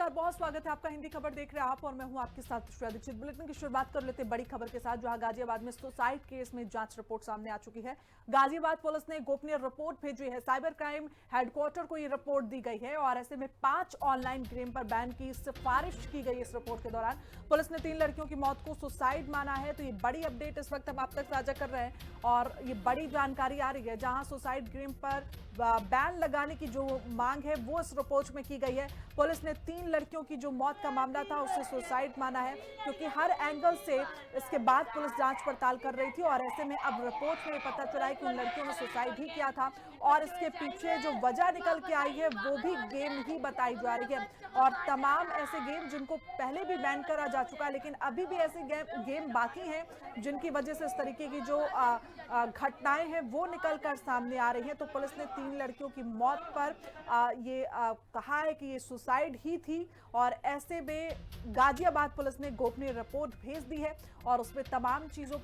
नमस्कार, बहुत स्वागत है आपका। हिंदी खबर देख रहे हैं आप और मैं हूं आपके साथ श्रेया दीक्षित। बुलेटिन की शुरुआत कर लेते हैं बड़ी खबर के साथ, जहां गाजियाबाद में सुसाइड केस में जांच रिपोर्ट सामने आ चुकी है। गाजियाबाद पुलिस ने गोपनीय रिपोर्ट भेजी है। साइबर क्राइम हेडक्वार्टर को ये रिपोर्ट दी गई है और ऐसे में 5 ऑनलाइन गेम पर बैन की सिफारिश की गई। इस रिपोर्ट के दौरान पुलिस ने 3 लड़कियों की मौत को सुसाइड माना है। तो ये बड़ी अपडेट इस वक्त हम आप तक साझा कर रहे हैं और ये बड़ी जानकारी आ रही है, जहां सुसाइड गेम पर बैन लगाने की जो मांग है वो इस रिपोर्ट में की गई है। पुलिस ने 3 लड़कियों की जो मौत का मामला था उसे सुसाइड माना है, क्योंकि हर एंगल से इसके बाद पुलिस जांच पड़ताल कर रही थी और ऐसे में अब रिपोर्ट में पता चला है कि उन लड़कियों ने सुसाइड ही किया था और इसके पीछे जो वजह निकल के आई है वो भी गेम ही बताई जा रही है। और तमाम ऐसे गेम जिनको पहले भी बैन करा जा चुका है, लेकिन अभी भी ऐसे गेम बाकी हैं जिनकी वजह से इस तरीके की जो घटनाएं हैं वो निकल कर सामने आ रही हैं। तो पुलिस ने 3 लड़कियों की मौत पर कहा है कि ये सुसाइड ही थी और ऐसे में गाजियाबाद पुलिस ने गोपनीय रिपोर्ट भेज दी है और उसमें तमाम चीजों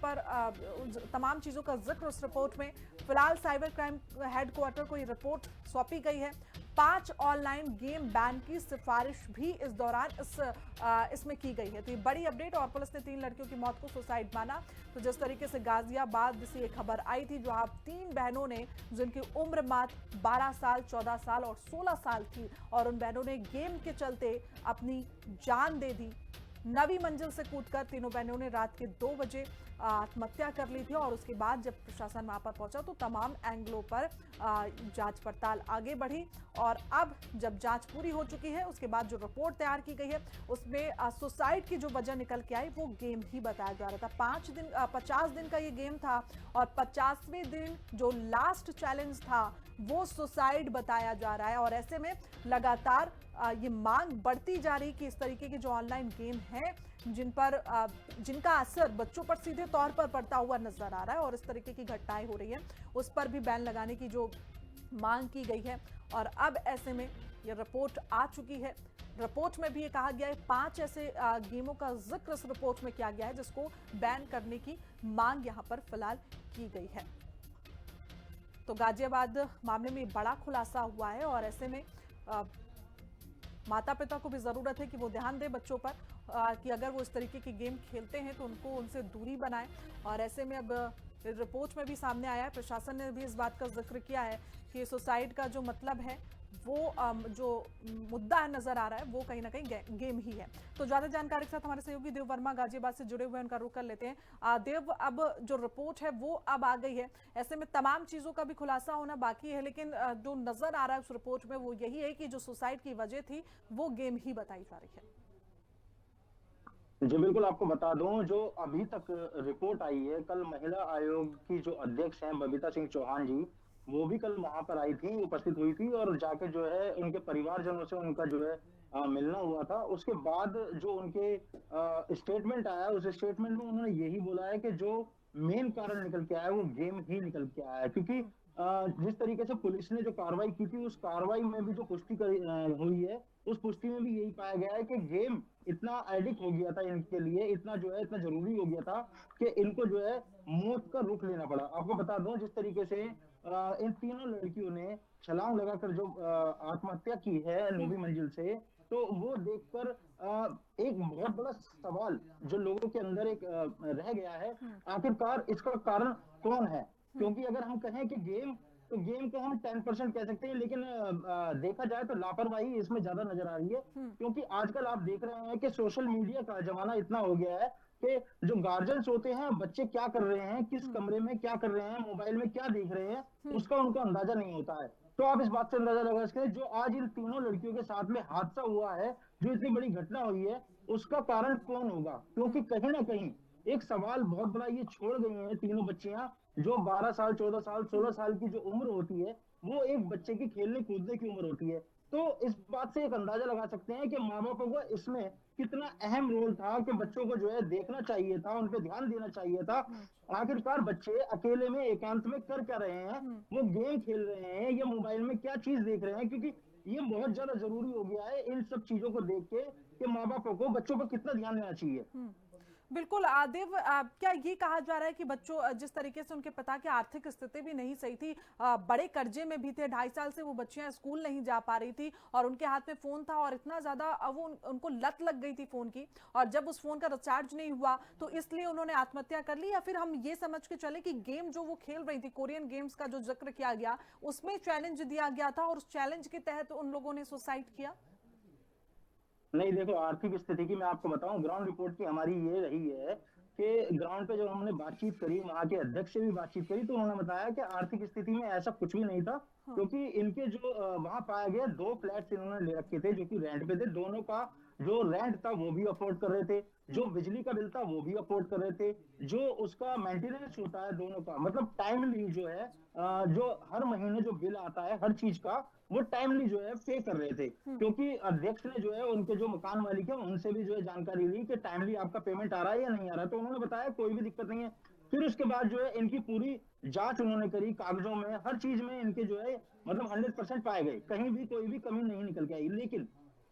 का जिक्र उस रिपोर्ट में। फिलहाल साइबर क्राइम हेडक्वार्टर को ये रिपोर्ट सौंपी गई है। 5 ऑनलाइन गेम बैन की सिफारिश भी इस दौरान इसमें की गई है। तो ये बड़ी अपडेट और पुलिस ने 3 लड़कियों की मौत को सुसाइड माना। तो जिस तरीके से गाजियाबाद से ये खबर आई थी, जो आप 3 बहनों ने जिनकी उम्र मात्र 12 साल, 14 साल और 16 साल थी और उन बहनों ने गेम के चलते अपनी जान दे दी। 9वीं मंजिल से कूदकर तीनों बहनों ने रात के 2 बजे आत्महत्या कर ली थी और उसके बाद जब प्रशासन वहां पर पहुंचा तो तमाम एंगलों पर जांच पड़ताल आगे बढ़ी और अब जब जांच पूरी हो चुकी है उसके बाद जो रिपोर्ट तैयार की गई है उसमें सुसाइड की जो वजह निकल के आई वो गेम ही बताया जा रहा था। 50 दिन का ये गेम था और 50वें दिन जो लास्ट चैलेंज था वो सुसाइड बताया जा रहा है और ऐसे में लगातार ये मांग बढ़ती जा रही कि इस तरीके के जो ऑनलाइन गेम हैं जिनका असर बच्चों पर सीधे तौर पर पड़ता हुआ नजर आ रहा है और इस तरीके की घटनाएं हो रही है, उस पर भी बैन लगाने की जो मांग की गई है। और अब ऐसे में ये रिपोर्ट आ चुकी है। रिपोर्ट में भी ये कहा गया है 5 ऐसे गेमों का जिक्र इस रिपोर्ट में किया गया है जिसको बैन करने की मांग यहां पर फिलहाल की गई है। तो गाजियाबाद मामले में बड़ा खुलासा हुआ है और ऐसे में माता पिता को भी जरूरत है कि वो ध्यान दें बच्चों पर कि अगर वो इस तरीके के गेम खेलते हैं तो उनसे दूरी बनाएं। और ऐसे में अब रिपोर्ट में भी सामने आया है, प्रशासन ने भी इस बात का जिक्र किया है कि सुसाइड का जो मतलब है वो जो मुद्दा नजर आ रहा है वो कहीं ना कहीं गेम ही है। तो ज्यादा जानकारी के साथ हमारे सहयोगी देव वर्मा गाजियाबाद से जुड़े हुए, उनका रुख कर लेते हैं। देव, अब जो रिपोर्ट है वो अब आ गई है, ऐसे में तमाम चीजों का भी खुलासा होना बाकी है, लेकिन जो नजर आ रहा है उस रिपोर्ट में वो यही है कि जो सुसाइड की वजह थी वो गेम ही बताई जा रही है। जी बिल्कुल, आपको बता दूं, जो अभी तक रिपोर्ट आई है, कल महिला आयोग की जो अध्यक्ष हैं बबीता सिंह चौहान जी, वो भी कल वहां पर आई थी, उपस्थित हुई थी और जाके जो है उनके परिवारजनों से उनका जो है मिलना हुआ था। उसके बाद जो उनके स्टेटमेंट आया, उस स्टेटमेंट में उन्होंने यही बोला है कि जो मेन कारण निकल के आया है वो गेम ही निकल के आया है, क्योंकि जिस तरीके से पुलिस ने जो कार्रवाई की थी उस कार्रवाई में भी जो पुष्टि हुई है, उस पुष्टि में भी यही पाया गया है कि गेम इतना एडिक्ट हो गया था इनके लिए, इतना जो है इतना जरूरी हो गया था कि इनको जो है मौत का रुख लेना पड़ा। आपको बता दूं, जिस तरीके से इन तीनों लड़कियों ने छलांग लगाकर जो आत्महत्या की है 9वीं मंजिल से, तो वो देखकर एक बहुत बड़ा सवाल जो लोगों के अंदर एक रह गया है, आखिरकार इसका कारण कौन है। क्योंकि अगर हम कहें कि गेम को हम 10% कह सकते हैं, लेकिन देखा जाए तो लापरवाही इसमें ज्यादा नजर आ रही है। क्योंकि आजकल आप देख रहे हैं कि सोशल मीडिया का जमाना इतना हो गया है कि जो गार्जियंस होते हैं, बच्चे क्या कर रहे हैं, किस कमरे में क्या कर रहे हैं, मोबाइल में क्या देख रहे हैं, उसका उनको अंदाजा नहीं होता है। तो आप इस बात से अंदाजा लगा सकते हैं, जो आज इन तीनों लड़कियों के साथ में हादसा हुआ है, जो इतनी बड़ी घटना हुई है, उसका कारण कौन होगा। क्योंकि कहीं ना कहीं एक सवाल बहुत बड़ा ये छोड़ गई हैं तीनों बच्चियां, जो 12 साल, 14 साल, 16 साल की जो उम्र होती है, वो एक बच्चे की खेलने कूदने की उम्र होती है। तो इस बात से एक अंदाजा लगा सकते हैं कि माँ बापों को इसमें कितना अहम रोल था कि बच्चों को जो है देखना चाहिए था, उन पर ध्यान देना चाहिए था। आखिरकार बच्चे अकेले में एकांत में कर क्या रहे हैं, वो गेम खेल रहे हैं या मोबाइल में क्या चीज देख रहे हैं, क्योंकि ये बहुत ज्यादा जरूरी हो गया है इन सब चीजों को देख के कि माँ बापों को बच्चों पर कितना ध्यान देना चाहिए। बिल्कुल देव, क्या ये कहा जा रहा है कि बच्चों जिस तरीके से उनके पिता की आर्थिक स्थिति भी नहीं सही थी, बड़े कर्जे में भी थे, 2.5 साल से वो बच्चियां स्कूल नहीं जा पा रही थी और उनके हाथ में फोन था और इतना ज्यादा उनको लत लग गई थी फोन की, और जब उस फोन का रिचार्ज नहीं हुआ तो इसलिए उन्होंने आत्महत्या कर ली, या फिर हम ये समझ के चले कि गेम जो वो खेल रही थी, कोरियन गेम्स का जो जिक्र किया गया, उसमें चैलेंज दिया गया था और उस चैलेंज के तहत उन लोगों ने सुसाइड किया? नहीं देखो, आर्थिक स्थिति की मैं आपको बताऊं, ग्राउंड रिपोर्ट की हमारी ये रही है कि ग्राउंड पे जब हमने बातचीत करी, वहां के अध्यक्ष से भी बातचीत करी, तो उन्होंने बताया कि आर्थिक स्थिति में ऐसा कुछ भी नहीं था, हाँ। क्योंकि इनके जो वहां पाया गया, 2 फ्लैट्स इन्होंने ले रखे थे जो कि रेंट पे थे, दोनों का जो रेंट था वो भी अफोर्ड कर रहे थे, जो हम्म। बिजली का बिल था वो भी अफोर्ड कर रहे थे, जो उसका मेंटेनेंस होता है दोनों का, मतलब टाइमली जो है जो हर महीने जो बिल आता है हर चीज का, वो टाइमली जो है पे कर रहे थे, हम्म। क्योंकि अध्यक्ष ने जो है उनके जो मकान मालिक है उनसे भी जो है जानकारी ली कि टाइमली आपका पेमेंट आ रहा है या नहीं आ रहा है, तो उन्होंने बताया कोई भी दिक्कत नहीं है। फिर उसके बाद जो है इनकी पूरी जांच उन्होंने करी, कागजों में हर चीज में इनके जो है मतलब 100% पाए गए, कहीं भी कोई भी कमी नहीं निकल के आई। लेकिन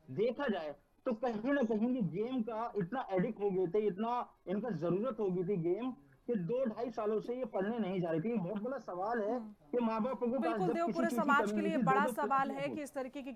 देखा जाए तो कहीं ना कहीं ये गेम का इतना एडिक्ट हो गए थे, इतना इनका जरूरत हो गई थी गेम, कि 2-2.5 सालों से ये पढ़ने नहीं जा रही थी। ये बहुत बड़ा सवाल है हम्म। कि माँ बापों के पास बिल्कुल जब देव, किसी पूरे चीज की समाज कमी के नहीं लिए थी, दो बड़ा दो फ्लैट सवाल में है अफोर्ड। कि इस तरीके की